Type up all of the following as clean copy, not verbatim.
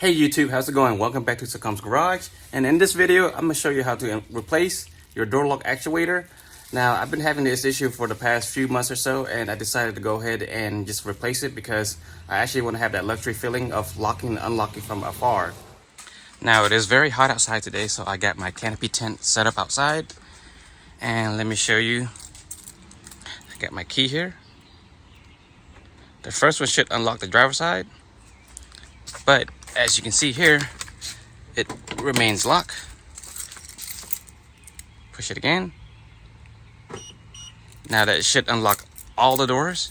Hey YouTube, how's it going? Welcome back to Succumb's Garage. And in this video, I'm going to show you how to replace your door lock actuator. Now, I've been having this issue for the past few months or so, and I decided to go ahead and just replace it because I actually want to have that luxury feeling of locking and unlocking from afar. Now, it is very hot outside today, so I got my canopy tent set up outside. And let me show you. I got my key here. The first one should unlock the driver's side, but as you can see here, it remains locked. Push it again. Now that it should unlock all the doors,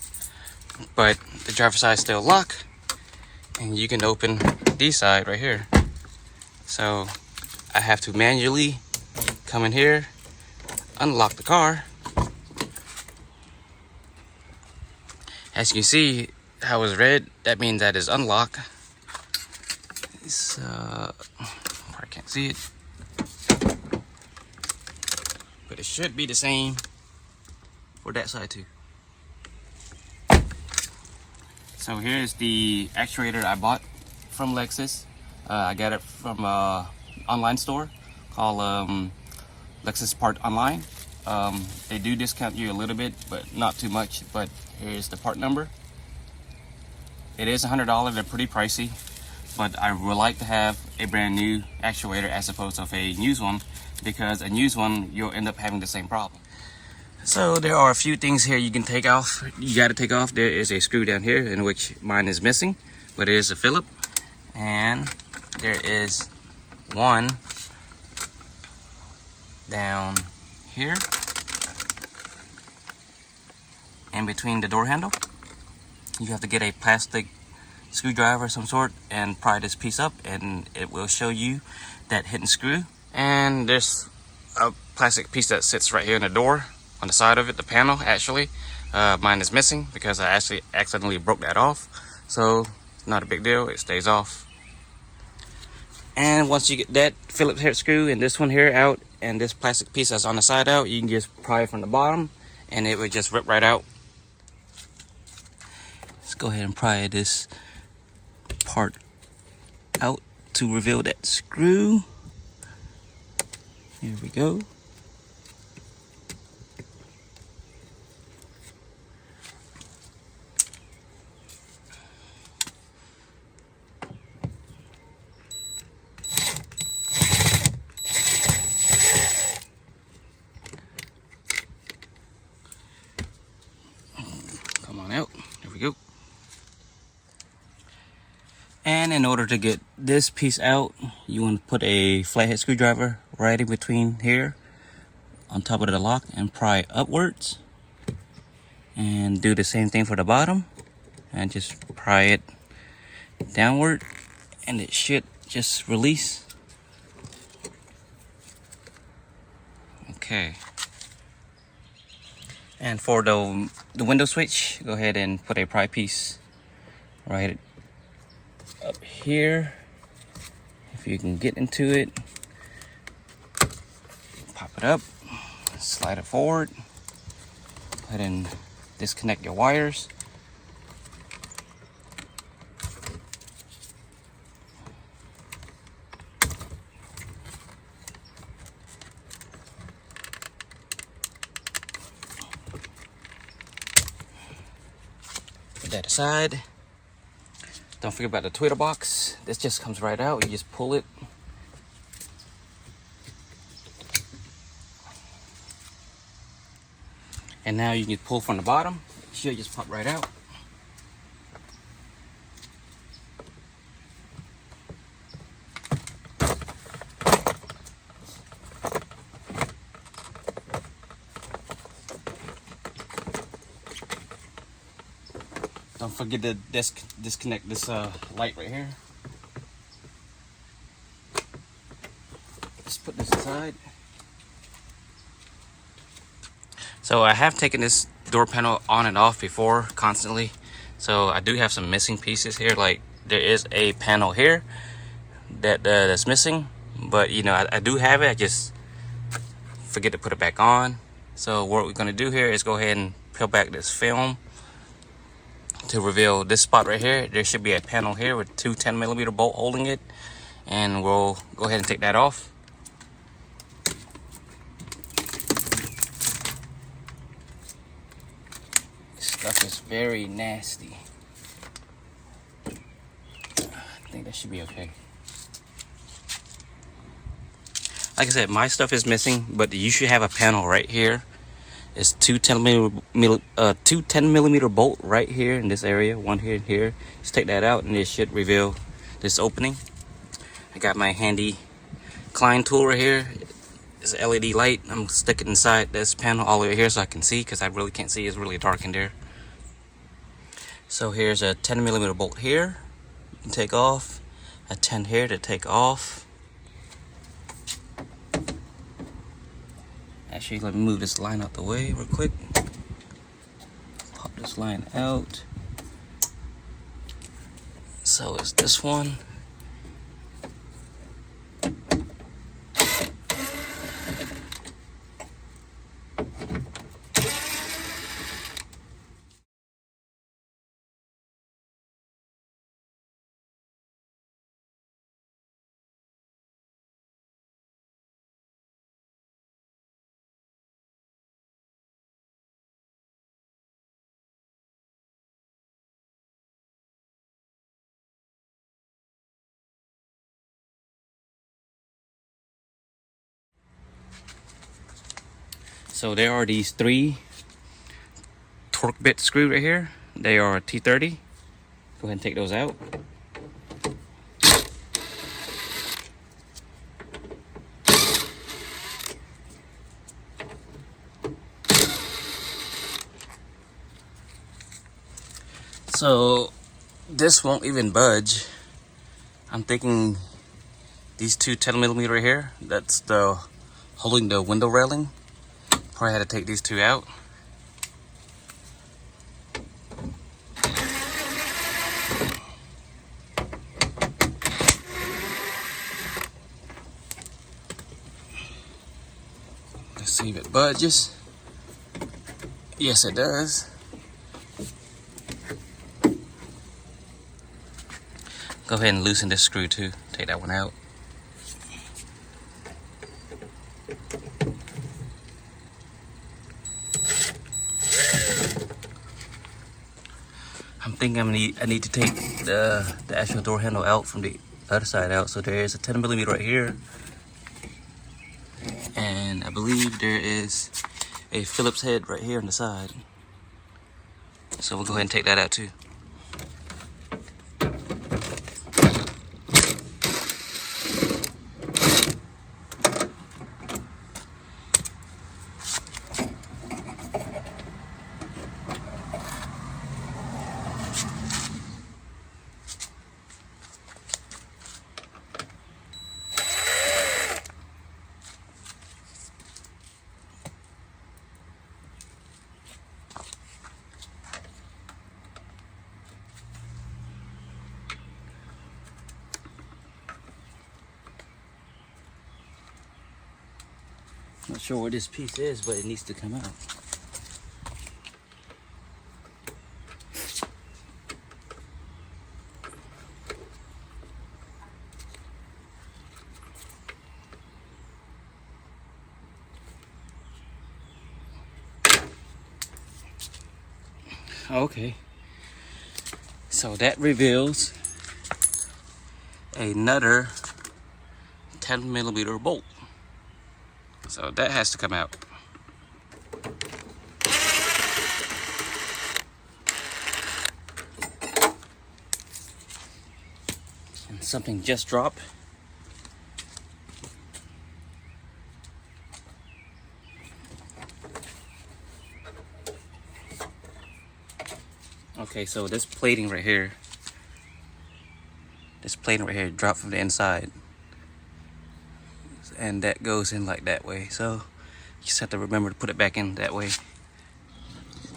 but the driver's side is still locked, and you can open this side right here. So I have to manually come in here, unlock the car. As you can see how it's red, that means that it's unlocked. I can't see it, but it should be the same for that side too. So here's the actuator I bought from Lexus. I got it from an online store called Lexus Part Online. They do discount you a little bit, but not too much. But here's the part number. It is $100. They're pretty pricey, but I would like to have a brand new actuator as opposed to a used one, because a used one you'll end up having the same problem. So there are a few things here you can take off. You got to take off. There is a screw down here, in which mine is missing, but it is a Phillip, and there is one down here in between the door handle. You have to get a plastic screwdriver of some sort and pry this piece up, and it will show you that hidden screw. And there's a plastic piece that sits right here in the door on the side of it, the panel actually. Mine is missing because I actually accidentally broke that off, so not a big deal, it stays off. And once you get that Phillips head screw and this one here out, and this plastic piece that's on the side out, you can just pry it from the bottom and it would just rip right out. Let's go ahead and pry this part out to reveal that screw. Here we go. Come on out. There we go. And in order to get this piece out, you want to put a flathead screwdriver right in between here on top of the lock and pry upwards, and do the same thing for the bottom and just pry it downward, and it should just release. Okay. And for the window switch, go ahead and put a pry piece right up here. If you can get into it, pop it up, slide it forward, go ahead and disconnect your wires. Put that aside. Don't forget about the tweeter box. This just comes right out. You just pull it. And now you can pull from the bottom. It should just pop right out. Don't forget to disconnect this light right here. Just put this aside. So I have taken this door panel on and off before constantly. So I do have some missing pieces here. Like there is a panel here that's missing, but you know, I do have it. I just forget to put it back on. So what we're going to do here is go ahead and peel back this film to reveal this spot right here. There should be a panel here with two 10mm bolt holding it, and we'll go ahead and take that off. This stuff is very nasty. I think that should be okay. Like I said, my stuff is missing, but you should have a panel right here. It's two 10mm bolt right here in this area, one here and here. Just take that out and it should reveal this opening. I got my handy Klein tool right here. It's an LED light. I'm sticking inside this panel all the way here so I can see, because I really can't see. It's really dark in there. So here's a 10mm bolt here to take off, a 10 here to take off. Actually, let me move this line out the way real quick. Pop this line out. So it's this one. So there are these three torque bit screws right here. They are T30. Go ahead and take those out. So this won't even budge. I'm thinking these two 10mm right here, that's the holding the window railing. Probably had to take these two out. Let's see if it budges. Yes, it does. Go ahead and loosen this screw too. Take that one out. I'm thinking I need to take the actual door handle out from the other side out. So there is a 10mm right here, and I believe there is a Phillips head right here on the side. So we'll go ahead and take that out too. Not sure where this piece is, but it needs to come out. Okay, so that reveals another 10mm bolt. So that has to come out. And something just dropped. Okay, so this plating right here dropped from the inside. And that goes in like that way, so you just have to remember to put it back in that way.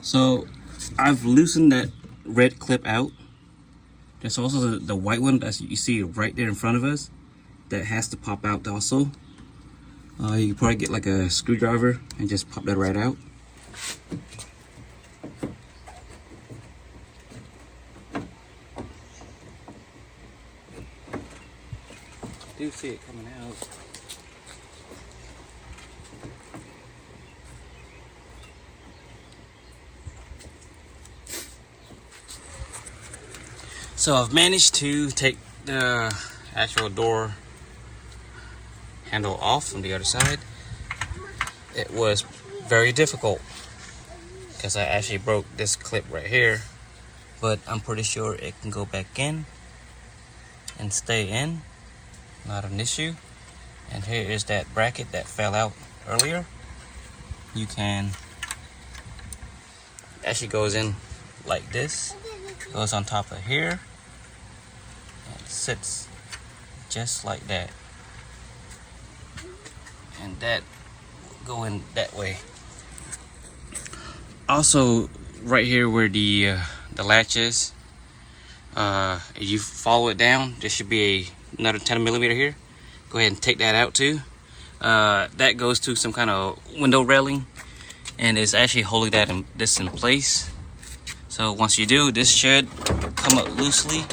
So I've loosened that red clip out. There's also the white one that you see right there in front of us that has to pop out also. You can probably get like a screwdriver and just pop that right out. do see it coming out. So I've managed to take the actual door handle off from the other side. It was very difficult because I actually broke this clip right here, but I'm pretty sure it can go back in and stay in, not an issue. And here is that bracket that fell out earlier. You can actually goes in like this, goes on top of here, and sits just like that. And that will go in that way. Also, right here where the latch is, if you follow it down, there should be another 10mm here. Go ahead and take that out too. That goes to some kind of window railing, and it's actually holding this in place. So once you do, this should come up loosely,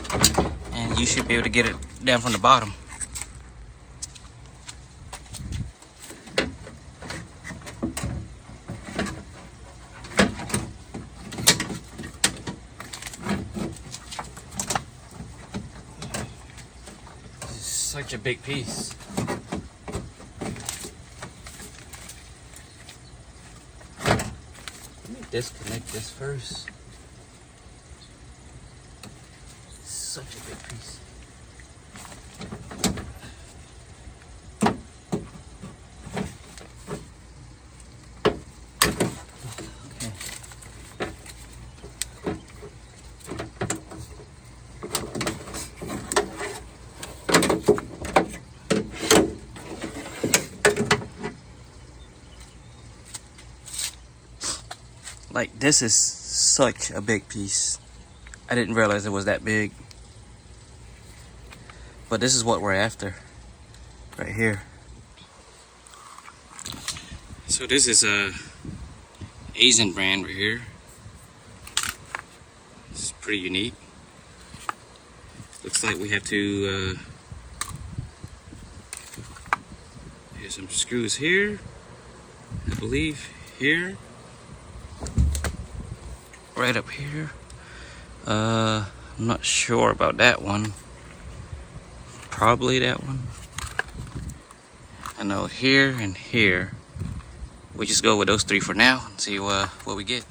and you should be able to get it down from the bottom. Such a big piece. Let me disconnect this first. Such a big piece. Like, this is such a big piece. I didn't realize it was that big. But this is what we're after, right here. So this is a Asian brand right here. This is pretty unique. Looks like we have to, here's some screws here, I believe, here. Right up here. I'm not sure about that one. Probably that one. I know here and here. We just go with those three for now and see what we get.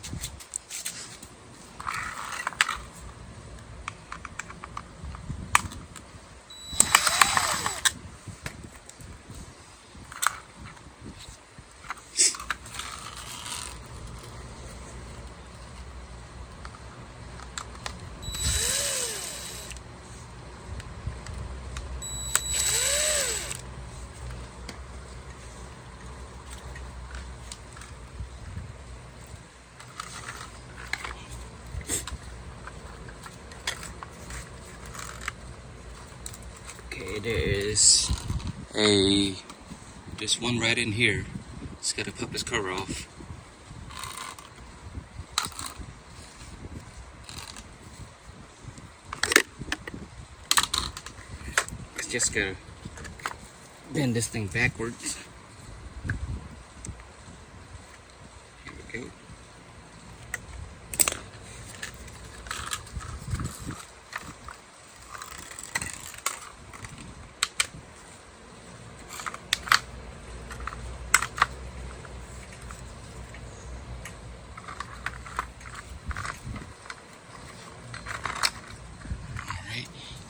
Okay, there's this one right in here. Just gotta pop this cover off. It's just gotta bend this thing backwards. Here we go.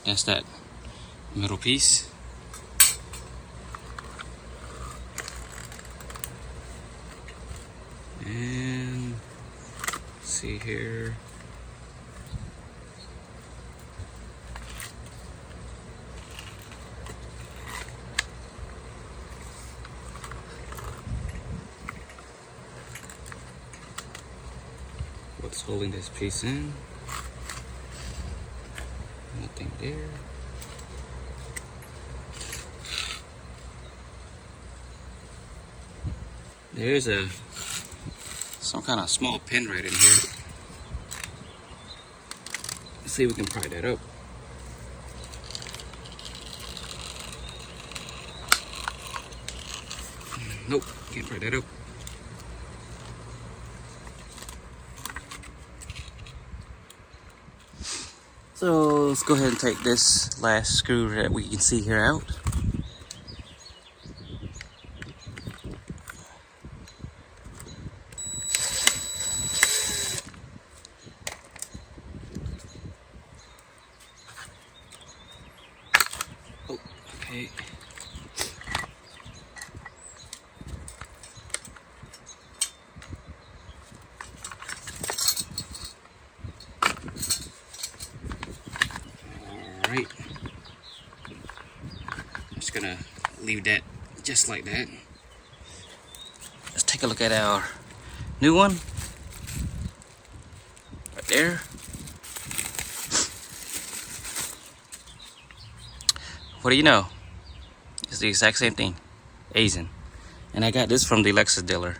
That's that middle piece. And let's see here. What's holding this piece in? Nothing there. There's some kind of small pin right in here. Let's see if we can pry that up. Nope, can't pry that up. So let's go ahead and take this last screw that we can see here out. Oh, okay. Alright. I'm just gonna leave that just like that. Let's take a look at our new one. Right there. What do you know? It's the exact same thing. Asian. And I got this from the Lexus dealer.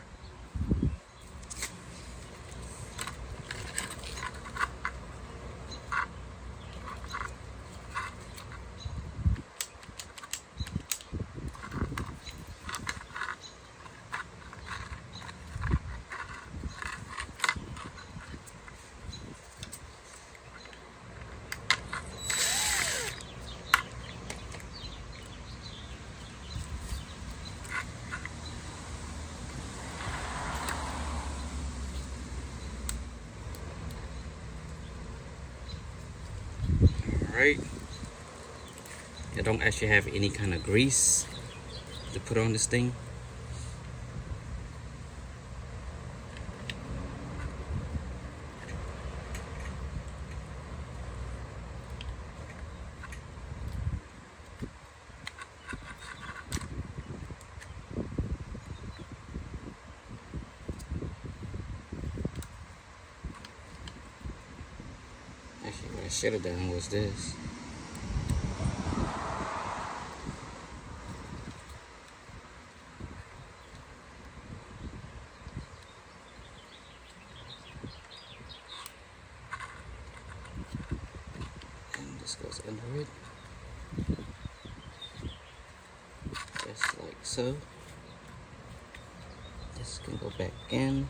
Alright. I don't actually have any kind of grease to put on this thing. Actually, what I should have done was this. And this goes under it. Just like so. This can go back in.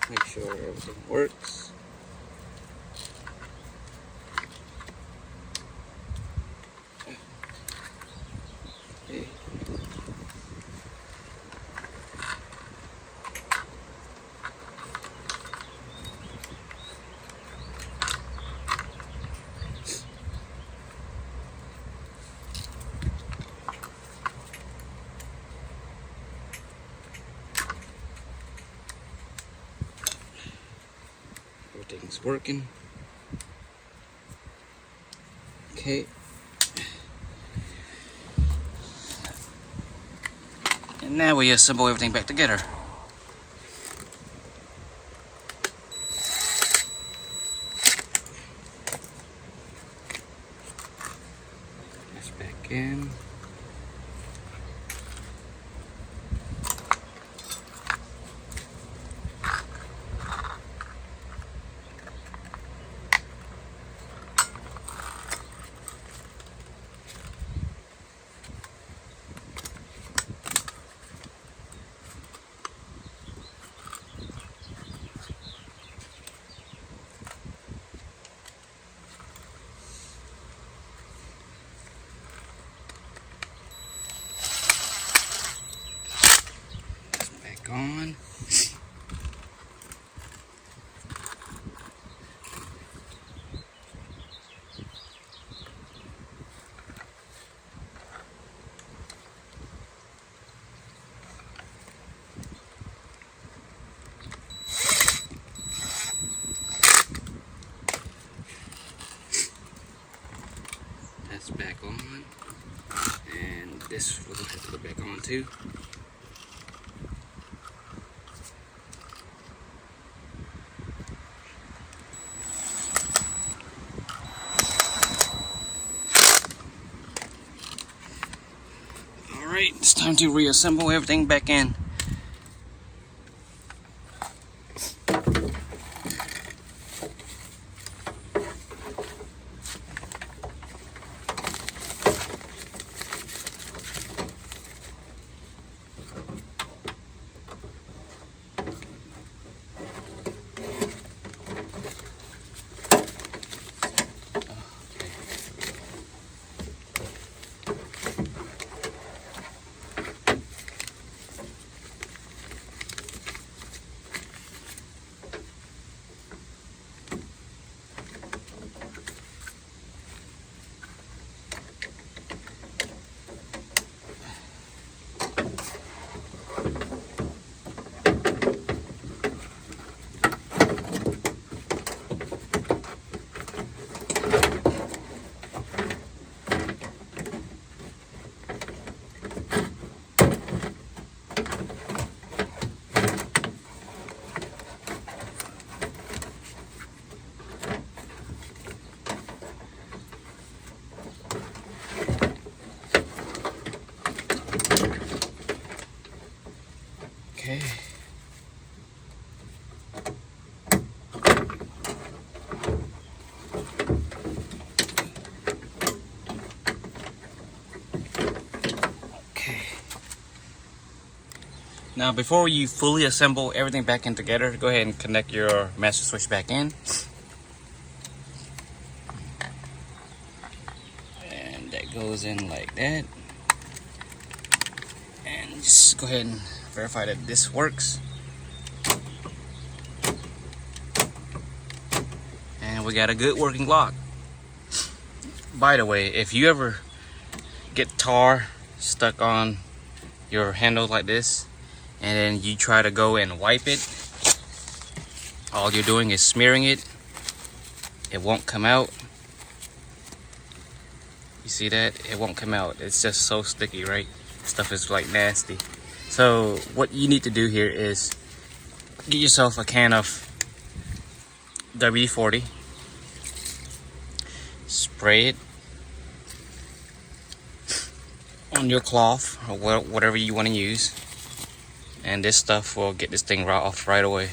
Make sure everything works. Okay. Everything's working. Okay. And now we assemble everything back together. That's back in. It's back on, and this will have to go back on too. Alright, it's time to reassemble everything back in. Okay. Now, before you fully assemble everything back in together, go ahead and connect your master switch back in. And that goes in like that. And just go ahead and verify that this works. And we got a good working lock. By the way, if you ever get tar stuck on your handle like this, and then you try to go and wipe it, all you're doing is smearing it. It won't come out. You see that? It won't come out. It's just so sticky, right? Stuff is like nasty. So what you need to do here is get yourself a can of WD-40, spray it on your cloth or whatever you want to use, and this stuff will get this thing off right away.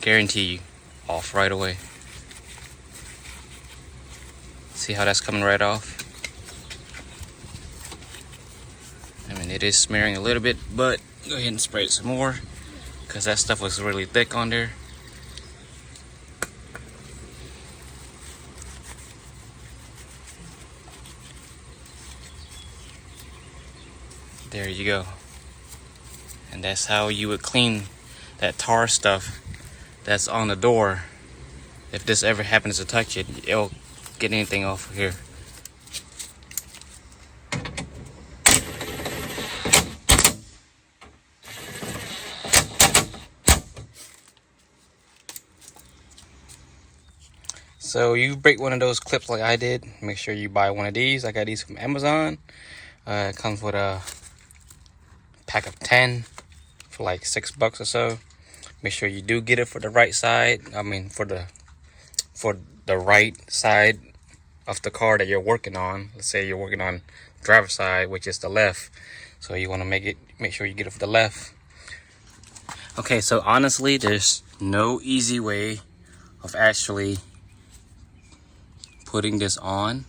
Guarantee you, off right away. See how that's coming right off? I mean, it is smearing a little bit, but go ahead and spray it some more, because that stuff was really thick on there. There you go. And that's how you would clean that tar stuff that's on the door. If this ever happens to touch it, it'll get anything off of here. So you break one of those clips like I did, make sure you buy one of these. I got these from Amazon. It comes with a pack of 10 for like $6 or so. Make sure you do get it for the right side. I mean, for the right side of the car that you're working on. Let's say you're working on driver's side, which is the left. So you want to make sure you get it for the left. Okay, so honestly, there's no easy way of actually putting this on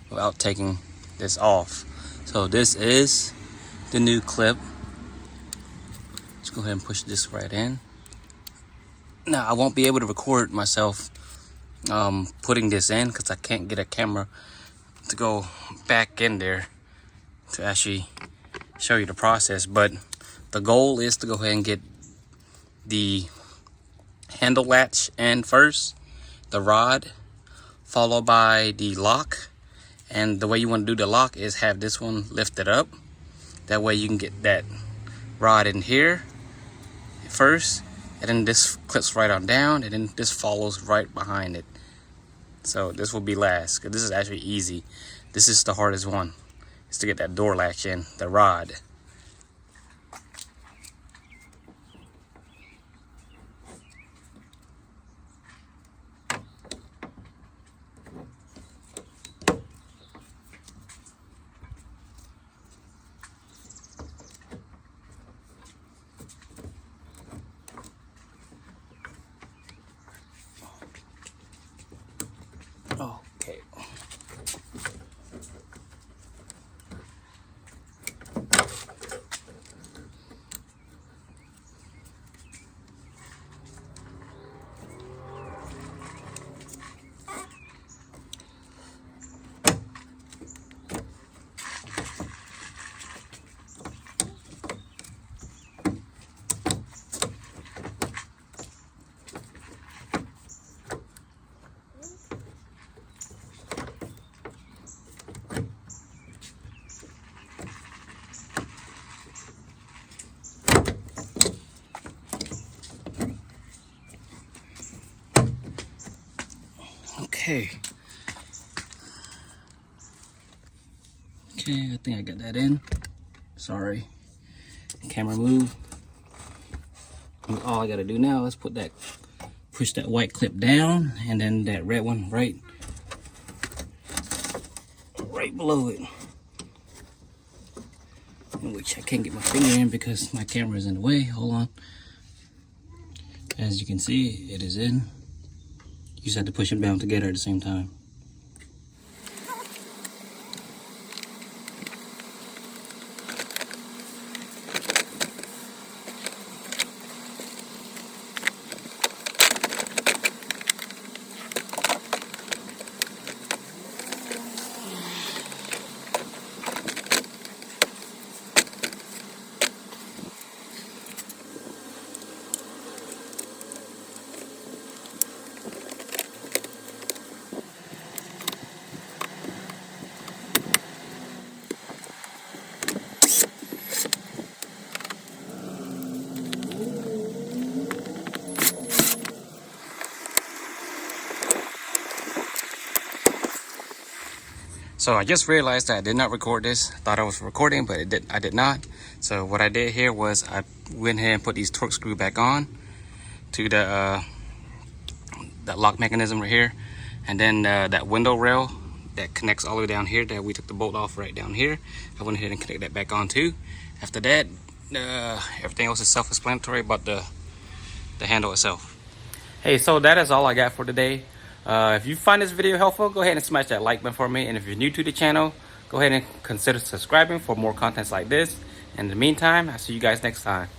without taking this off. So this is the new clip. Let's go ahead and push this right in. Now I won't be able to record myself putting this in because I can't get a camera to go back in there to actually show you the process, but the goal is to go ahead and get the handle latch in first, the rod, followed by the lock. And the way you want to do the lock is have this one lifted up. That way you can get that rod in here first, and then this clips right on down, and then this follows right behind it. So this will be last, because this is actually easy. This is the hardest one, is to get that door latch in, the rod. Okay. Okay. Okay, I think I got that in. Sorry. Camera move. And all I gotta do now is push that white clip down, and then that red one right below it. In which I can't get my finger in because my camera is in the way. Hold on. As you can see, it is in. You just have to push them down together at the same time. So I just realized that I did not record this. I thought I was recording, but I did not. So what I did here was I went ahead and put these torque screw back on to the that lock mechanism right here, and then that window rail that connects all the way down here that we took the bolt off right down here, I went ahead and connect that back on too. After that, everything else is self-explanatory about the handle itself. Hey, so that is all I got for today. If you find this video helpful, go ahead and smash that like button for me. And if you're new to the channel, go ahead and consider subscribing for more contents like this. In the meantime, I'll see you guys next time.